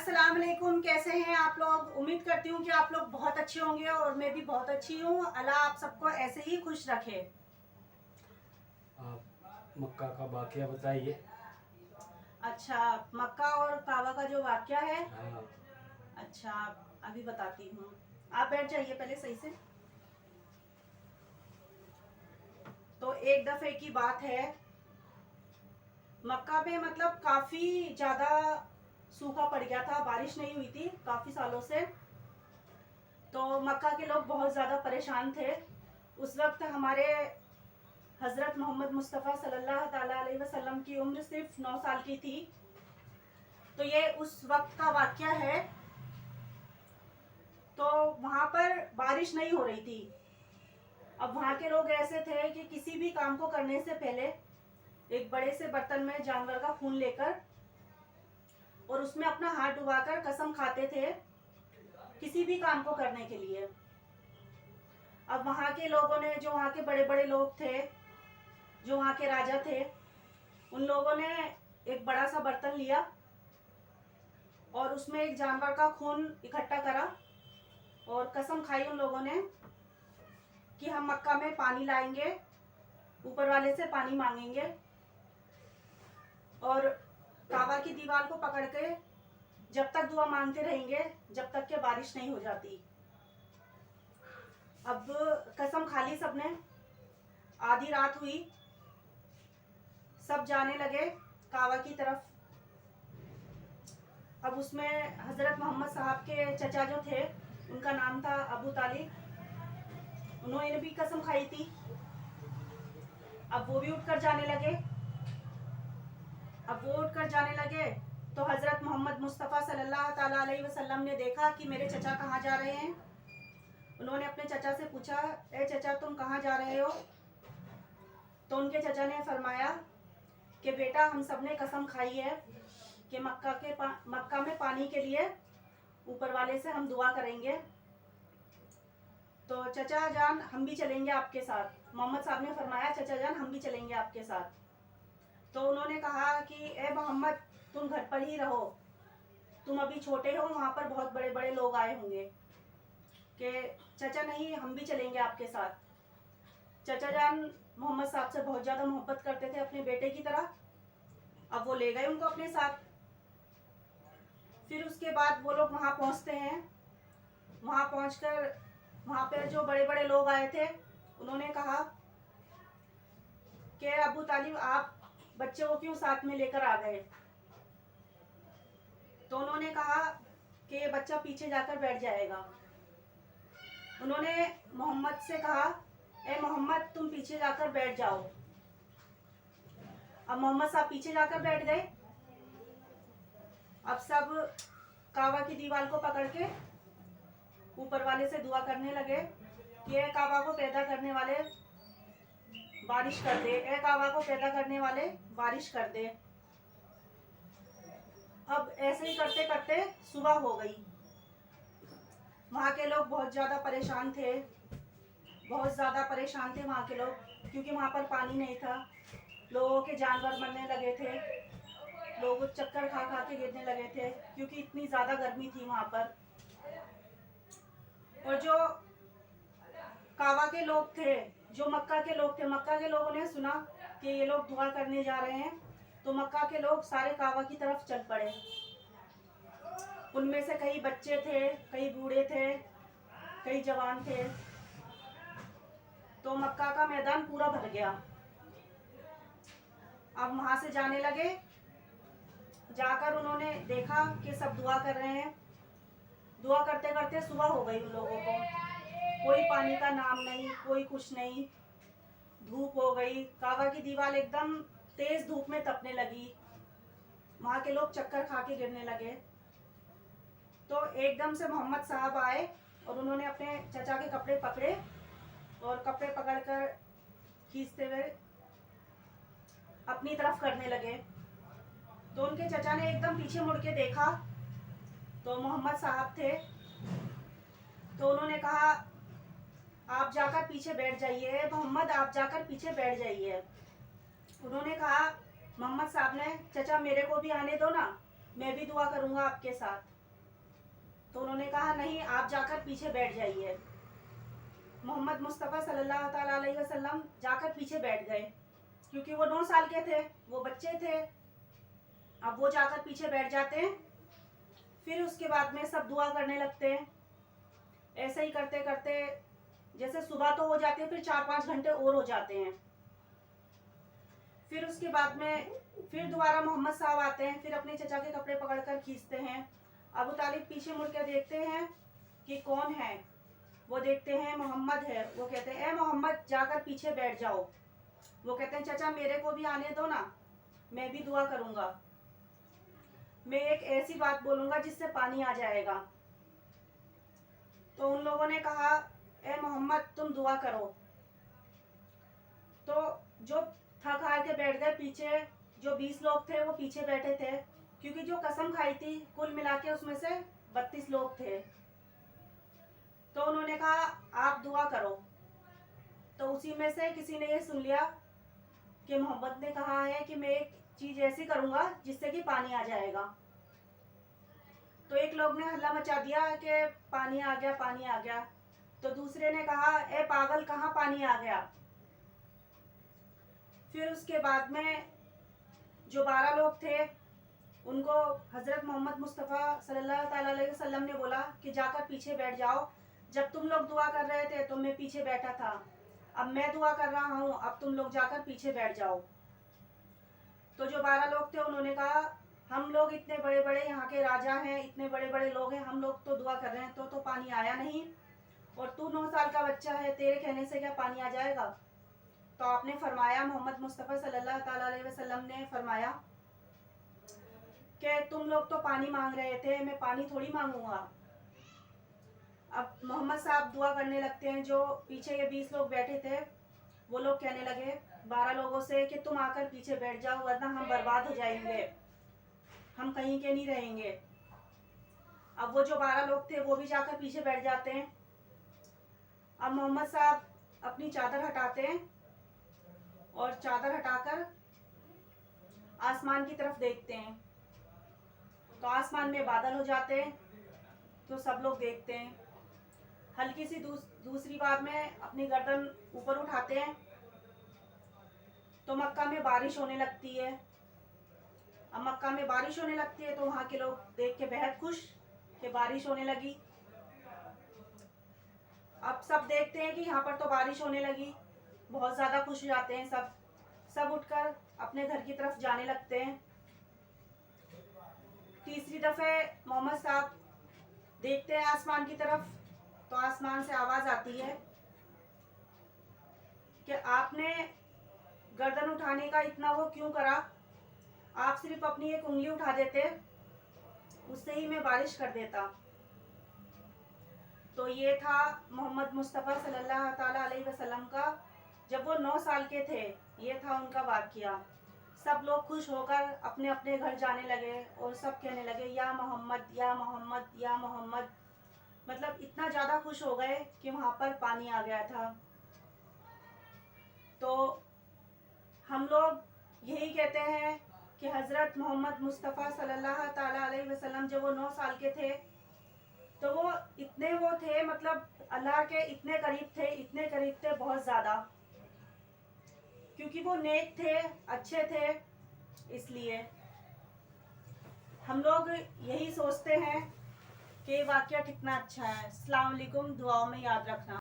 अस्सलाम वालेकुम। कैसे हैं आप लोग? उम्मीद करती हूँ कि आप लोग बहुत अच्छे होंगे और मैं भी बहुत अच्छी हूँ। अल्लाह आप सबको ऐसे ही खुश रखे। आप मक्का का वाकया बताइए। अच्छा, मक्का और काबा का जो वाकया है। हाँ। अच्छा, अभी बताती हूँ। आप बैठ जाइए पहले सही से। तो एक दफे की बात है, मक्का में मतलब काफी ज्यादा सूखा पड़ गया था, बारिश नहीं हुई थी काफी सालों से। तो मक्का के लोग बहुत ज्यादा परेशान थे। उस वक्त हमारे हजरत मोहम्मद मुस्तफ़ा सल्लल्लाहु अलैहि वसल्लम की उम्र सिर्फ 9 साल की थी। तो ये उस वक्त का वाकया है। तो वहां पर बारिश नहीं हो रही थी। अब वहां के लोग ऐसे थे कि किसी भी काम को करने से पहले एक बड़े से बर्तन में जानवर का खून लेकर और उसमें अपना हाथ डुबाकर कसम खाते थे किसी भी काम को करने के लिए। अब वहां के लोगों ने, जो वहां के बड़े बड़े लोग थे, जो वहां के राजा थे, उन लोगों ने एक बड़ा सा बर्तन लिया और उसमें एक जानवर का खून इकट्ठा करा और कसम खाई उन लोगों ने कि हम मक्का में पानी लाएंगे, ऊपर वाले से पानी मांगेंगे और काबा की दीवार को पकड़ के जब तक दुआ मांगते रहेंगे जब तक कि बारिश नहीं हो जाती। अब कसम खा ली सबने। आधी रात हुई, सब जाने लगे काबा की तरफ। अब उसमें हजरत मोहम्मद साहब के चचा जो थे, उनका नाम था अबू तालिब, उन्होंने भी कसम खाई थी। अब वो भी उठकर जाने लगे। अब वो उठकर जाने लगे तो हजरत मोहम्मद मुस्तफ़ा सल्लल्लाहु अलैहि वसल्लम ने देखा कि मेरे चचा कहाँ जा रहे हैं। उन्होंने अपने चचा से पूछा, ए चचा तुम कहाँ जा रहे हो? तो उनके चचा ने फरमाया कि बेटा हम सब ने कसम खाई है कि मक्का में पानी के लिए ऊपर वाले से हम दुआ करेंगे। तो चचा जान हम भी चलेंगे आपके साथ। मोहम्मद साहब ने फरमाया चचा जान हम भी चलेंगे आपके साथ। तो उन्होंने कहा कि ए मोहम्मद तुम घर पर ही रहो, तुम अभी छोटे हो, वहां पर बहुत बड़े बड़े लोग आए होंगे। कि चचा नहीं हम भी चलेंगे आपके साथ। चचा जान मोहम्मद साहब से बहुत ज्यादा मोहब्बत करते थे अपने बेटे की तरह। अब वो ले गए उनको अपने साथ। फिर उसके बाद वो लोग वहां पहुंचते हैं। वहां पहुंचकर वहां पर जो बड़े बड़े लोग आए थे उन्होंने कहा कि अबू तालिब आप बच्चे को क्यों साथ में लेकर आ गए? तो उन्होंने कहा कि ये बच्चा पीछे जाकर बैठ जाएगा। उन्होंने मोहम्मद से कहा, ए मोहम्मद तुम पीछे जाकर बैठ जाओ। अब मोहम्मद साहब पीछे जाकर बैठ गए। अब सब काबा की दीवार को पकड़ के ऊपर वाले से दुआ करने लगे कि ए काबा को पैदा करने वाले बारिश कर दे, ए काबा को पैदा करने वाले बारिश कर दे। अब ऐसे ही करते करते सुबह हो गई। वहां के लोग बहुत ज्यादा परेशान थे, बहुत ज्यादा परेशान थे वहां के लोग, क्योंकि वहां पर पानी नहीं था। लोगों के जानवर मरने लगे थे, लोग चक्कर खा खा के गिरने लगे थे क्योंकि इतनी ज्यादा गर्मी थी वहां पर। और जो काबा के लोग थे, जो मक्का के लोग थे, मक्का के लोगों ने सुना कि ये लोग दुआ करने जा रहे हैं, तो मक्का के लोग सारे काबा की तरफ चल पड़े। उनमें से कई बच्चे थे, कई बूढ़े थे, कई जवान थे। तो मक्का का मैदान पूरा भर गया। अब वहां से जाने लगे। जाकर उन्होंने देखा कि सब दुआ कर रहे हैं। दुआ करते करते सुबह हो गई उन लोगों को। कोई पानी का नाम नहीं, कोई कुछ नहीं। धूप हो गई, काबा की दीवार एकदम तेज धूप में तपने लगी। वहां के लोग चक्कर खा के गिरने लगे। तो एकदम से मोहम्मद साहब आए और उन्होंने अपने चचा के कपड़े पकड़े और कपड़े पकड़कर खींचते हुए अपनी तरफ करने लगे। तो उनके चचा ने एकदम पीछे मुड़ के देखा तो मोहम्मद साहब थे। तो उन्होंने कहा आप जाकर पीछे बैठ जाइए, मोहम्मद आप जाकर पीछे बैठ जाइए। उन्होंने कहा मोहम्मद साहब ने, चचा मेरे को भी आने दो ना, मैं भी दुआ करूंगा आपके साथ। तो उन्होंने कहा नहीं, आप जाकर पीछे बैठ जाइए। मोहम्मद मुस्तफ़ा सल्लल्लाहु ताला अलैहि वसल्लम जाकर पीछे बैठ गए, क्योंकि वो 9 साल के थे, वो बच्चे थे। अब वो जाकर पीछे बैठ जाते हैं। फिर उसके बाद में सब दुआ करने लगते हैं। ऐसे ही करते करते जैसे सुबह तो हो जाती है, फिर 4-5 घंटे और हो जाते हैं। फिर उसके बाद में फिर दोबारा मोहम्मद साहब आते हैं, फिर अपने चचा के कपड़े पकड़कर खींचते हैं। अबू तालिब पीछे मुड़ कर देखते हैं कि कौन है। वो देखते हैं मोहम्मद है। वो कहते हैं ए मोहम्मद, जाकर पीछे बैठ जाओ। वो कहते हैं चचा मेरे को भी आने दो ना, मैं भी दुआ करूंगा। मैं एक ऐसी बात बोलूंगा जिससे पानी आ जाएगा। तो उन लोगों ने कहा ए मोहम्मद तुम दुआ करो। तो जो थक हार के बैठ गए पीछे, जो 20 लोग थे वो पीछे बैठे थे, क्योंकि जो कसम खाई थी कुल मिला के उसमें से 32 लोग थे। तो उन्होंने कहा आप दुआ करो। तो उसी में से किसी ने ये सुन लिया कि मोहम्मद ने कहा है कि मैं एक चीज ऐसी करूंगा जिससे कि पानी आ जाएगा। तो एक लोग ने हल्ला मचा दिया कि पानी आ गया, पानी आ गया। तो दूसरे ने कहा ए पागल, कहाँ पानी आ गया। फिर उसके बाद में जो 12 लोग थे उनको हजरत मोहम्मद मुस्तफ़ा सल्लल्लाहु अलैहि वसल्लम ने बोला कि जाकर पीछे बैठ जाओ। जब तुम लोग दुआ कर रहे थे तो मैं पीछे बैठा था, अब मैं दुआ कर रहा हूँ, अब तुम लोग जाकर पीछे बैठ जाओ। तो जो 12 लोग थे उन्होंने कहा हम लोग इतने बड़े बड़े यहाँ के राजा हैं, इतने बड़े बड़े लोग हैं, हम लोग तो दुआ कर रहे हैं तो पानी आया नहीं, और तू 9 साल का बच्चा है, तेरे कहने से क्या पानी आ जाएगा। तो आपने फरमाया, मोहम्मद मुस्तफ़ा सल्लल्लाहु अलैहि वसल्लम ने फरमाया कि तुम लोग तो पानी मांग रहे थे, मैं पानी थोड़ी मांगूंगा। अब मोहम्मद साहब दुआ करने लगते हैं। जो पीछे ये 20 लोग बैठे थे वो लोग कहने लगे 12 लोगों से कि तुम आकर पीछे बैठ जाओ, वरना हम बर्बाद हो जाएंगे, हम कहीं के नहीं रहेंगे। अब वो जो 12 लोग थे वो भी जाकर पीछे बैठ जाते हैं। अब मोहम्मद साहब अपनी चादर हटाते हैं और चादर हटाकर आसमान की तरफ देखते हैं। तो आसमान में बादल हो जाते हैं। तो सब लोग देखते हैं। हल्की सी दूसरी बार में अपनी गर्दन ऊपर उठाते हैं तो मक्का में बारिश होने लगती है। अब मक्का में बारिश होने लगती है तो वहाँ के लोग देख के बेहद खुश कि बारिश होने लगी। अब सब देखते हैं कि यहाँ पर तो बारिश होने लगी, बहुत ज़्यादा खुश हो जाते हैं। सब उठकर अपने घर की तरफ जाने लगते हैं। तीसरी दफ़े मोहम्मद साहब देखते हैं आसमान की तरफ, तो आसमान से आवाज़ आती है कि आपने गर्दन उठाने का इतना वो क्यों करा, आप सिर्फ अपनी एक उंगली उठा देते, उससे ही मैं बारिश कर देता। तो ये था मोहम्मद मुस्तफ़ा सल्लल्लाहु ताला अलैहि वसल्लम का, जब वो 9 साल के थे, ये था उनका वाक़या। सब लोग खुश होकर अपने अपने घर जाने लगे और सब कहने लगे या मोहम्मद, या मोहम्मद, या मोहम्मद। मतलब इतना ज़्यादा खुश हो गए कि वहाँ पर पानी आ गया था। तो हम लोग यही कहते हैं कि हज़रत मोहम्मद मुस्तफ़ा सल्लल्लाहु ताला अलैहि वसल्लम जब वो 9 साल के थे तो वो इतने वो थे, मतलब अल्लाह के इतने करीब थे, इतने करीब थे, बहुत ज़्यादा, क्योंकि वो नेक थे, अच्छे थे। इसलिए हम लोग यही सोचते हैं कि वाक़या कितना अच्छा है। अस्सलाम वालेकुम, दुआओं में याद रखना।